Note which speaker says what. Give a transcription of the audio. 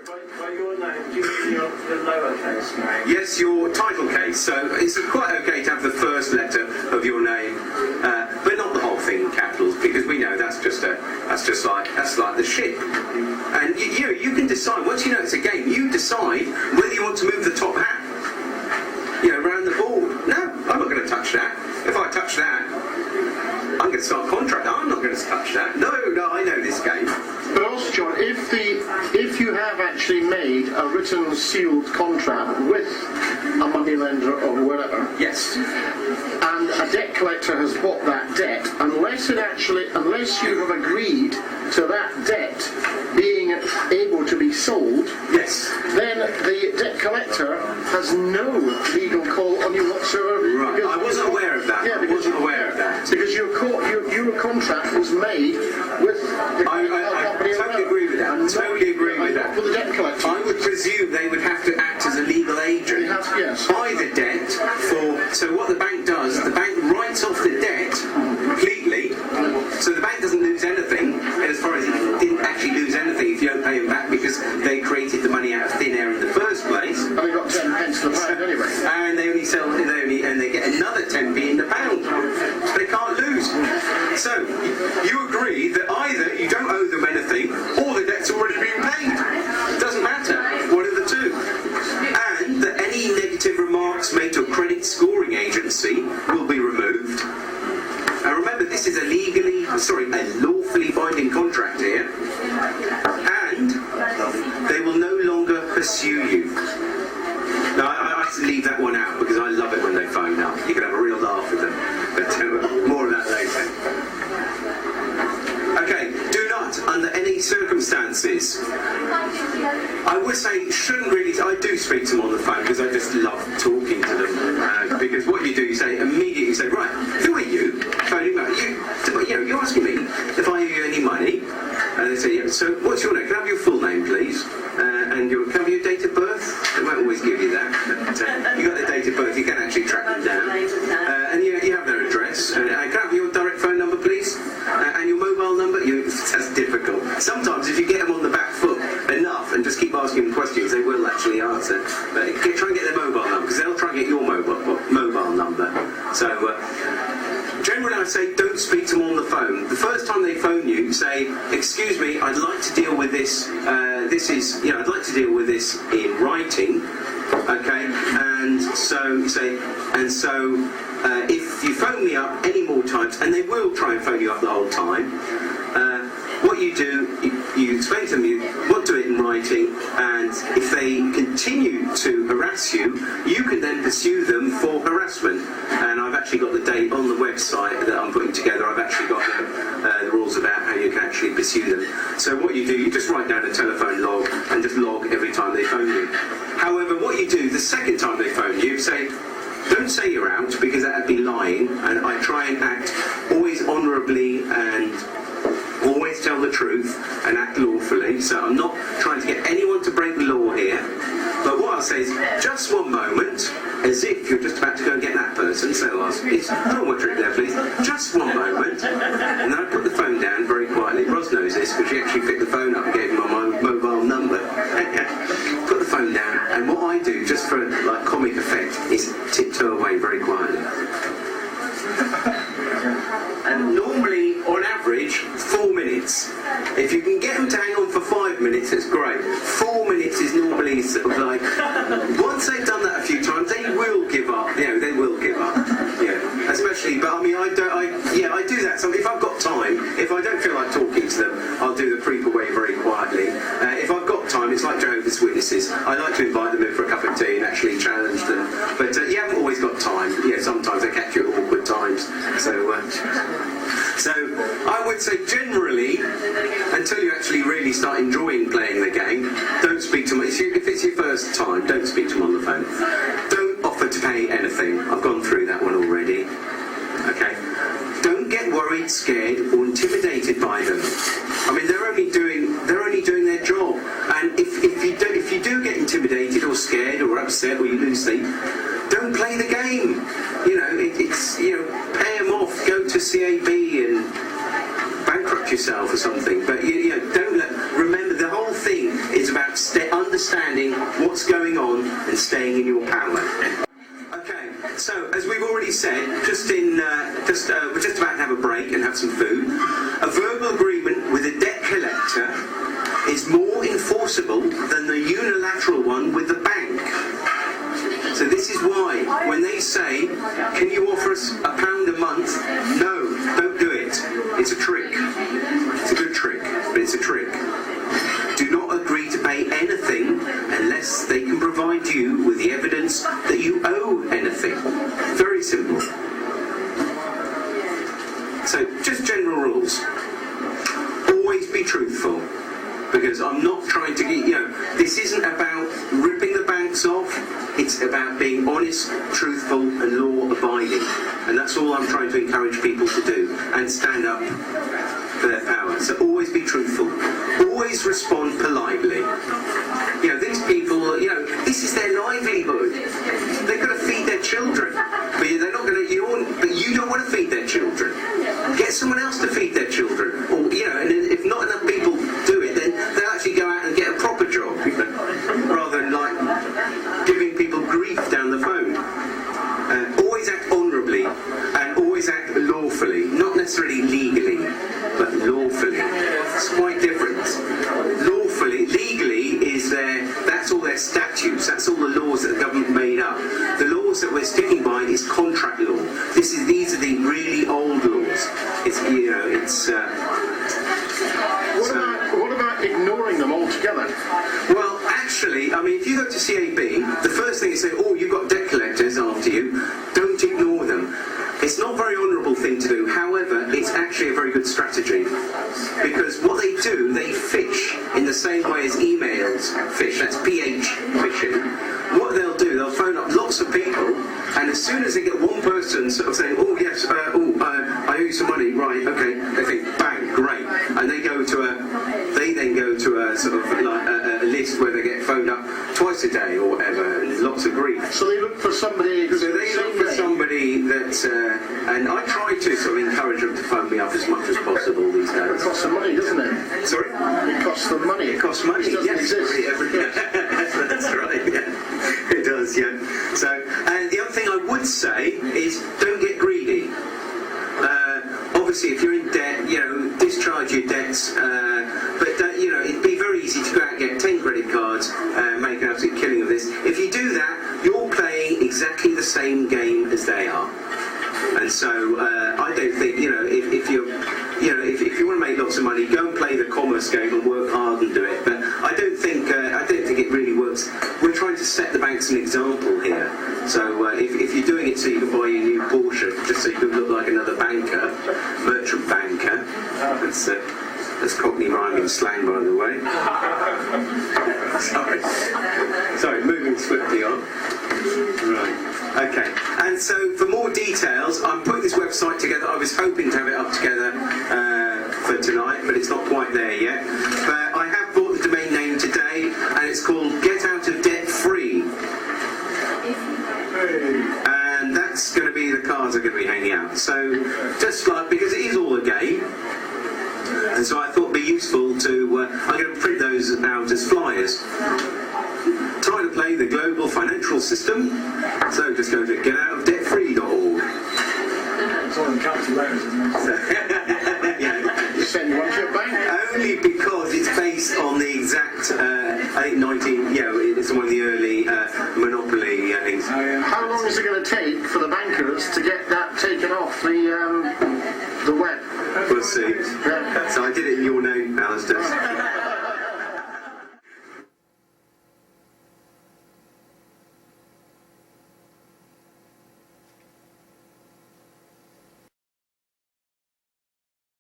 Speaker 1: By your name, do you mean the lowercase name?
Speaker 2: Yes, your title case. So it's quite okay to have the first letter of your name, but not the whole thing in capitals, because we know that's like the ship. And you can decide, once you know it's a game, you decide whether you want to move the top hat, around the board. No, I'm not going to touch that. If I touch that, I'm going to start contract. I'm not going to touch that. No, I know this game.
Speaker 3: But also, John, if you have actually made a written sealed contract with a moneylender or whatever,
Speaker 2: Yes.
Speaker 3: and a debt collector has bought that debt, unless you have agreed to that debt being able to be sold,
Speaker 2: Yes.
Speaker 3: then the debt collector has no legal call on you whatsoever.
Speaker 2: Right. I wasn't aware of that.
Speaker 3: Yeah,
Speaker 2: I wasn't aware of that.
Speaker 3: Because your contract was made with the
Speaker 2: I totally agree with that. Totally agree with that.
Speaker 3: With the debt collector.
Speaker 2: I would presume they would have to act as a legal agent.
Speaker 3: Yes.
Speaker 2: Buy the debt so what the bank does, the bank writes off the debt completely, so the bank doesn't lose anything, and as far as it didn't actually lose anything if you don't pay them back, because they created the money out of thin air in the first place.
Speaker 3: And they got 10 pence to the pound anyway.
Speaker 2: And they get another 10p in the pound. They can't lose. So you agree that either you don't owe them anything, or the debt's already been paid. It doesn't matter. One of the two. And that any negative remarks made to a credit scoring agency will be removed. And remember, this is a lawfully binding contract here. And they will no longer pursue you. Now, I leave that one out because I love it when they phone up. You can have a real laugh with them. But more of that later. Okay, do not, under any circumstances, I would say shouldn't really. I do speak to them on the phone because I just love talking to them. Because what you do, you immediately say, right, who are you? Phoning me up. You're asking me if I owe you any money. And they say, yeah, so what's your name? Can I have your full name, please? And can I have your date of birth? They won't always give you that. But you got their date of birth, you can actually track them down. And you have their address. Can I have your direct phone number, please? And your mobile number? That's difficult. Sometimes if you get them on the back foot enough and just keep asking them questions, they will actually answer. But try and get their mobile number, because they'll try and get your mobile number. So generally I say don't speak to them on the phone. The first time they phone you, say, excuse me, I'd like to deal with this, I'd like to deal with this in writing, okay, and so you say, if you phone me up any more times, and they will try and phone you up the whole time, what you do, you explain to them you want to do it in writing, and if they continue to harass you, you can then pursue them for harassment. And I've actually got the date on the website that I'm putting together. I've actually got the rules about how you can actually pursue them. So what you do, you just write down a telephone log and just log every time they phone you. However, what you do the second time they phone you, don't say you're out, because that would be lying, and I try and act always honourably and always tell the truth and act lawfully. So I'm not trying to get anyone to break the law here, but what I'll say is just one moment, as if you're just about to go and get that person. So I'll ask, no more drink there please, just one moment, and then I put the phone down very quietly. Ros knows this because she actually picked the phone up and gave him my mobile number. Put the phone down, and what I do, just for like comic effect, is tiptoe away very quietly. And normally, on average, 4 minutes. If you can get them to hang on for 5 minutes, it's great. 4 minutes is normally sort of like, once they've done that a few times, they will give up. They will give up. Yeah, especially. But I mean, I do that. So if I've got time, if I don't feel like talking to them, I'll do the creep away very quietly. If I've got time, it's like Jehovah's Witnesses. I like to invite them in for a cup of tea and actually challenge them. But you haven't always got time. Sometimes they catch you at awkward times. So I would say generally, until you actually really start enjoying playing the game, don't speak to them. If it's your first time, don't speak to them on the phone. Don't offer to pay anything. I've gone through that one already. Okay. Don't get worried, scared, or intimidated by them. I mean, they're only doing their job. And if you do get intimidated or scared or upset or you lose sleep, don't play the game. Pay them off, go to CAB and bankrupt yourself or something. But don't remember, the whole thing is about understanding what's going on and staying in your power. Okay, so as we've already said, we're just about to have a break and have some food. A verbal agreement with a debt collector is more enforceable than the unilateral one with the bank. So this is why, when they say, can you offer us £1 a month? No, don't do it. It's a trick. It's a good trick, but it's a trick. Do not agree to pay anything unless they can provide you with the evidence that you owe anything. Very simple. So, just general rules. Always be truthful. Because I'm not trying to get, this isn't about ripping the banks off, it's about being honest, truthful and law-abiding. And that's all I'm trying to encourage people to do, and stand up for their power. So always be truthful. Always respond politely. These people, this is their livelihood. They've got to feed their children. But they're not going to, but you don't want to feed their children. Get someone else to feed their children. Or, and if not enough people do it, then they'll actually go out and get a proper job, rather than giving people grief down the phone. Always act honourably and always act lawfully, not necessarily legally, but lawfully. It's quite different. Lawfully, legally is that's all their statutes, that's all the laws that the government made up. The laws that we're sticking by is contract law. These are the really old laws.
Speaker 3: What about ignoring them altogether?
Speaker 2: Well, actually, if you go to CAB, the first thing is say, you've got debt collectors after you, don't ignore them. It's not a very honourable thing to do, however, it's actually a very good strategy. Because what they do, they fish in the same way as emails fish, that's PH fishing. What they'll do, they'll phone up lots of people, and as soon as they get one person sort of saying, I owe you some money, right, okay, they think, bang, great, and they then go to a sort of a list where they get phoned up twice a day or whatever, and lots of grief.
Speaker 3: So they look for somebody that,
Speaker 2: and I try to sort of encourage them to phone me up as much as possible these days.
Speaker 3: It costs them money, doesn't it?
Speaker 2: Sorry?
Speaker 3: It costs them money.
Speaker 2: It costs money,
Speaker 3: It doesn't
Speaker 2: yes.
Speaker 3: exist.
Speaker 2: That's right, yeah. It does, yeah. So, and the other thing I would say is don't get greedy. Obviously, if you're in debt, discharge your debts, but it'd be very easy to go out and get 10 credit cards, make an absolute killing of this. If you do that, you're playing exactly the same game as they are. And so I don't think, if you want to make lots of money, go and play the commerce game and work hard and do it. But I don't think it really works. We're trying to set the banks an example here. So if you're doing it so you can buy your new Porsche, just so you can look like another banker, merchant banker, that's Cockney rhyming slang, by the way. Sorry, moving swiftly on. Right. Okay, and so for more details, I'm putting this website together. I was hoping to have it up together for tonight, but it's not quite there yet. But I have bought the domain name today, and it's called Get Out of Debt Free. And that's going to be the cards are going to be hanging out. So just because it is all a game, and so I thought it'd be useful to. I'm going to print those out as flyers. Try to play the global financial system, so just go to getoutofdebtfree.org.
Speaker 1: It's all in capital letters, isn't it?
Speaker 3: You send one to your bank.
Speaker 2: Only because it's based on the exact, it's one of the early monopoly things.
Speaker 3: How long is it going to take for the bankers to get that taken off the web?
Speaker 2: We'll see. So I did it in your name, Alistair.